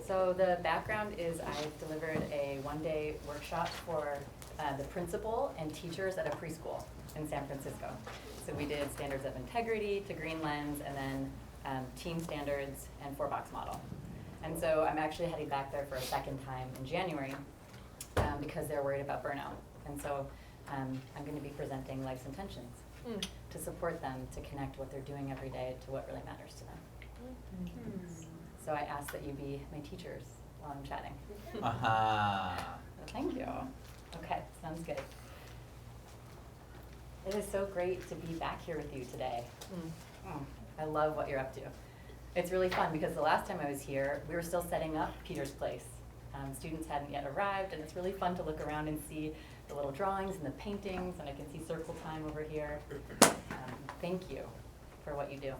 So the background is I delivered a one-day workshop for the principal and teachers at a preschool in San Francisco. So we did standards of integrity to green lens, and then team standards and 4-box model. And so I'm actually heading back there for a second time in January because they're worried about burnout. And so I'm going to be presenting Life's Intentions to support them to connect what they're doing every day to what really matters to them. So I ask that you be my teachers while I'm chatting. Thank you. Okay, sounds good. It is so great to be back here with you today. I love what you're up to. It's really fun because the last time I was here, we were still setting up Peter's Place. Students hadn't yet arrived, and it's really fun to look around and see the little drawings and the paintings, and I can see Circle Time over here. Thank you for what you do.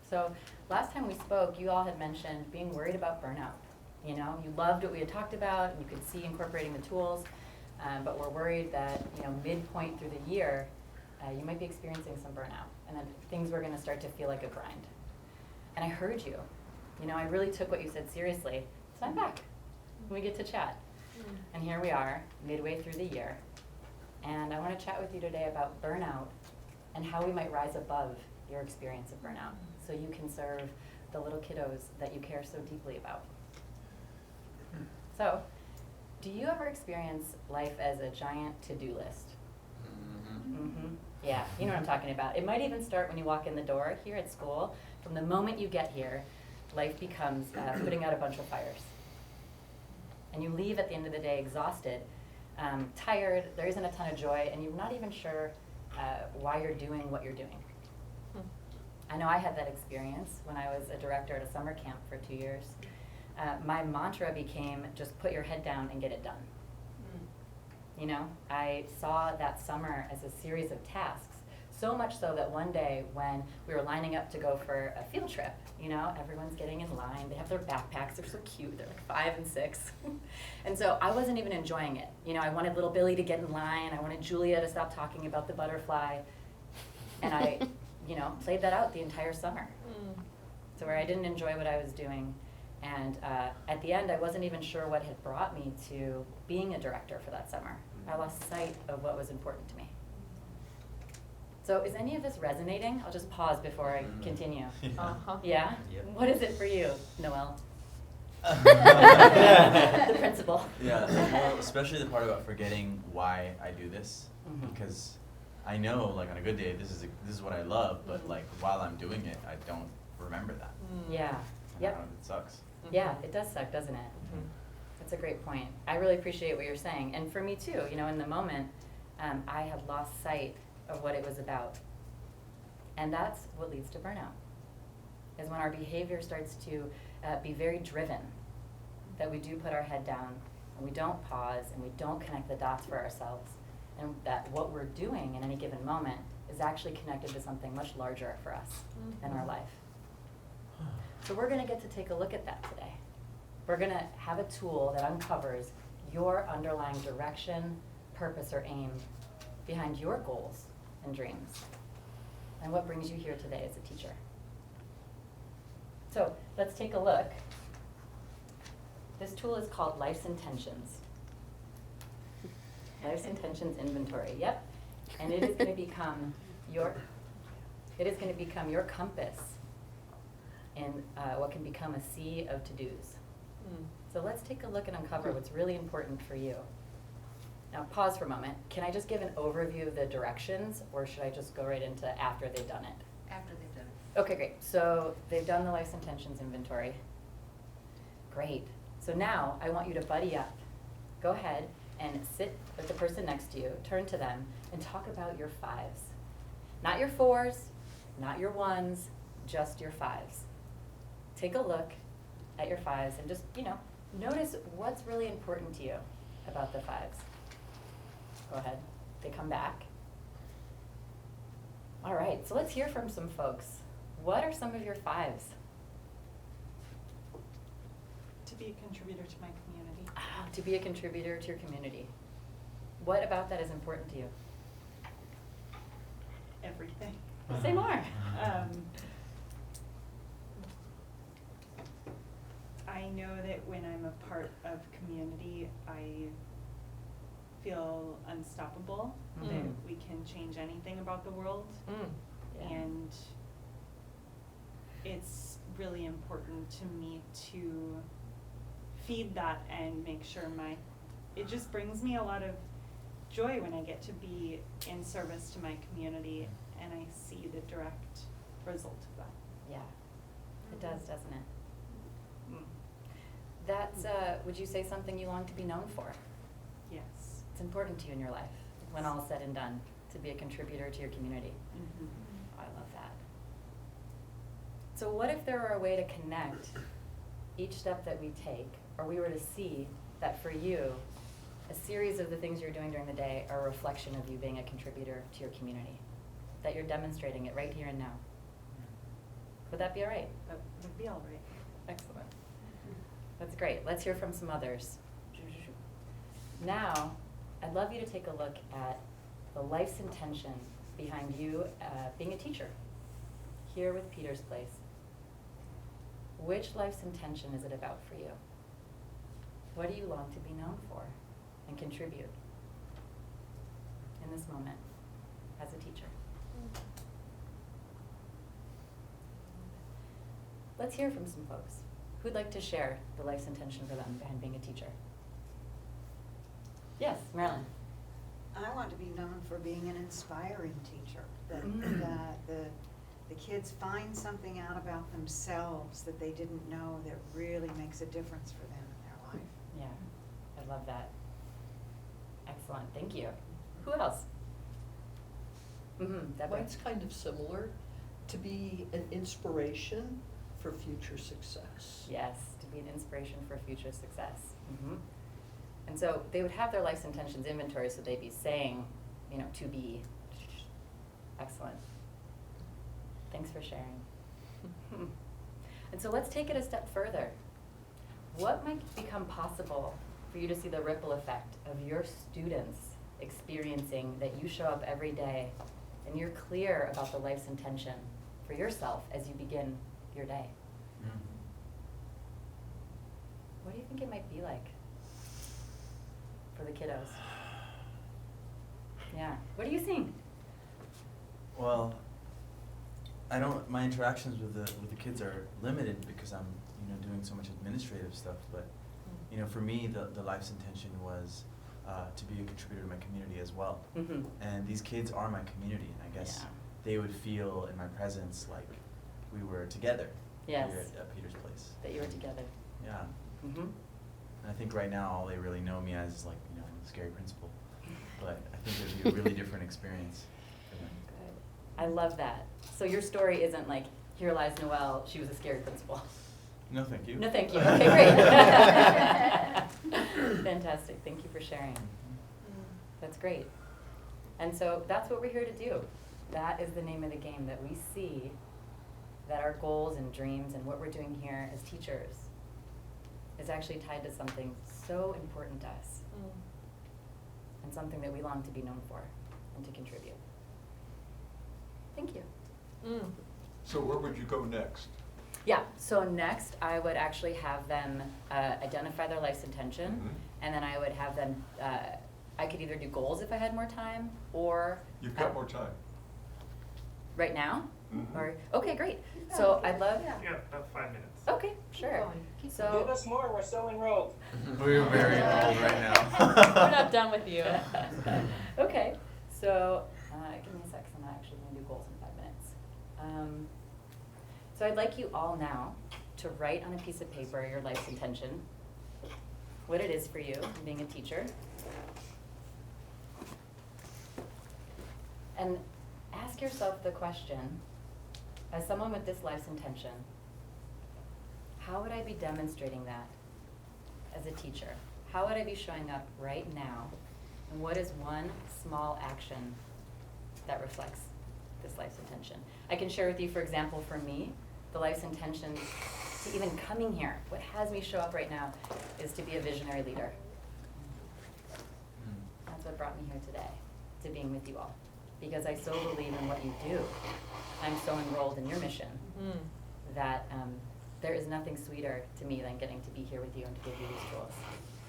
So last time we spoke, you all had mentioned being worried about burnout. You know, you loved what we had talked about, and you could see incorporating the tools, but we're worried that, you know, midpoint through the year, you might be experiencing some burnout, and then things were going to start to feel like a grind. And I heard you. You know, I really took what you said seriously, so I'm back. We get to chat. And here we are, midway through the year, and I want to chat with you today about burnout and how we might rise above your experience of burnout so you can serve the little kiddos that you care so deeply about. So, do you ever experience life as a giant to-do list? Yeah, you know what I'm talking about. It might even start when you walk in the door here at school. From the moment you get here, life becomes putting out a bunch of fires. And you leave at the end of the day exhausted, tired, there isn't a ton of joy, and you're not even sure why you're doing what you're doing. I know I had that experience when I was a director at a summer camp for 2 years. My mantra became just put your head down and get it done. You know, I saw that summer as a series of tasks, so much so that one day when we were lining up to go for a field trip, you know, everyone's getting in line, they have their backpacks, they're so cute, they're like 5 and 6. And so I wasn't even enjoying it. You know, I wanted little Billy to get in line, I wanted Julia to stop talking about the butterfly, and I, you know, played that out the entire summer. So where I didn't enjoy what I was doing, and at the end I wasn't even sure what had brought me to being a director for that summer. I lost sight of what was important to me. So is any of this resonating? I'll just pause before I continue. Yeah? Yep. What is it for you, Noel? The principal. Yeah, well, especially the part about forgetting why I do this, because I know, like, on a good day, this is what I love, but like while I'm doing it, I don't remember that. Yeah. Yep. It sucks. Yeah, it does suck, doesn't it? That's a great point. I really appreciate what you're saying. And for me too, you know, in the moment, I had lost sight of what it was about. And that's what leads to burnout, is when our behavior starts to be very driven, that we do put our head down, and we don't pause, and we don't connect the dots for ourselves, and that what we're doing in any given moment is actually connected to something much larger for us in our life. So we're going to get to take a look at that today. We're going to have a tool that uncovers your underlying direction, purpose, or aim behind your goals and dreams, and what brings you here today as a teacher. So let's take a look. This tool is called Life's Intentions. Life's Intentions Inventory, yep. And it is going to become your compass in what can become a sea of to-dos. So let's take a look and uncover what's really important for you. Now pause for a moment. Can I just give an overview of the directions, or should I just go right into after they've done it? After they've done it. Okay, great. So they've done the Life's Intentions Inventory. Great. So now I want you to buddy up. Go ahead and sit with the person next to you, turn to them, and talk about your 5s. Not your 4s, not your 1s, just your 5s. Take a look at your 5s and just, you know, notice what's really important to you about the 5s. Go ahead. They come back. All right, so let's hear from some folks. What are some of your 5s? To be a contributor to my community. To be a contributor to your community. What about that is important to you? Everything. Say more. know that when I'm a part of community, I feel unstoppable, that we can change anything about the world. Yeah. And it's really important to me to feed that and make sure it just brings me a lot of joy when I get to be in service to my community and I see the direct result of that. Yeah, it does, doesn't it? Mm. That's, would you say something you long to be known for? Yes. It's important to you in your life, when all's said and done, to be a contributor to your community. Mm-hmm. I love that. So what if there were a way to connect each step that we take, or we were to see that for you, a series of the things you're doing during the day are a reflection of you being a contributor to your community, that you're demonstrating it right here and now? Would that be all right? That would be all right. Excellent. That's great. Let's hear from some others. Now, I'd love you to take a look at the life's intention behind you being a teacher here with Peter's Place. Which life's intention is it about for you? What do you long to be known for and contribute in this moment as a teacher? Let's hear from some folks. Who'd like to share the life's intention for them behind being a teacher? Yes, Marilyn. I want to be known for being an inspiring teacher, that the kids find something out about themselves that they didn't know that really makes a difference for them in their life. Yeah, I love that. Excellent, thank you. Who else? Deborah. Mine's kind of similar, to be an inspiration for future success. Yes, to be an inspiration for future success. And so they would have their life's intentions inventory, so they'd be saying, to be. Excellent. Thanks for sharing. And so let's take it a step further. What might become possible for you to see the ripple effect of your students experiencing that you show up every day and you're clear about the life's intention for yourself as you begin your day? What do you think it might be like for the kiddos? Yeah, what are you seeing? Well, my interactions with the kids are limited because I'm, doing so much administrative stuff, but, for me, the life's intention was to be a contributor to my community as well. And these kids are my community, and I guess they would feel in my presence like we were together Yes. here at Peter's Place. That you were together. Yeah. Mm-hmm. And I think right now all they really know me as is like, scary principal. But I think it'd be a really different experience for them. Good. I love that. So your story isn't like, here lies Noelle, she was a scary principal. No, thank you. No, thank you. Okay, great. Fantastic. Thank you for sharing. That's great. And so that's what we're here to do. That is the name of the game, that we see that our goals and dreams and what we're doing here as teachers is actually tied to something so important to us and something that we long to be known for and to contribute. Thank you. So where would you go next? Yeah, so next I would actually have them identify their life's intention, and then I would have them, I could either do goals if I had more time, or... You've got more time. Right now? Mhm. Or, okay, great. So I'd love... Yeah, about 5 minutes. Okay, sure. Give So... us more, we're so enrolled. We're very old right now. We're not done with you. Okay, so give me a sec, 'cause I'm not actually going to do goals in 5 minutes. So I'd like you all now to write on a piece of paper your life's intention, what it is for you in being a teacher, and ask yourself the question, as someone with this life's intention, how would I be demonstrating that as a teacher? How would I be showing up right now? And what is one small action that reflects this life's intention? I can share with you, for example, for me, the life's intention to even coming here, what has me show up right now is to be a visionary leader. That's what brought me here today, to being with you all. Because I so believe in what you do. I'm so enrolled in your mission that there is nothing sweeter to me than getting to be here with you and to give you these tools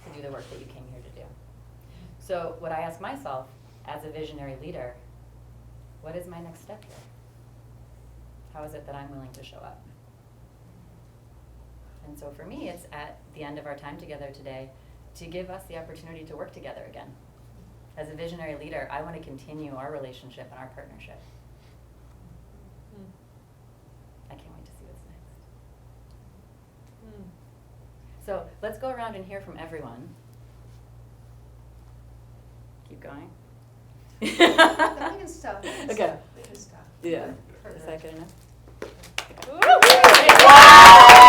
to do the work that you came here to do. So what I ask myself as a visionary leader, what is my next step here? How is it that I'm willing to show up? And so for me, it's at the end of our time together today to give us the opportunity to work together again. As a visionary leader, I want to continue our relationship and our partnership. I can't wait to see what's next. So let's go around and hear from everyone. Keep going. We can stop. Okay. We can stop. Yeah. Perfect. Is that good enough? Okay.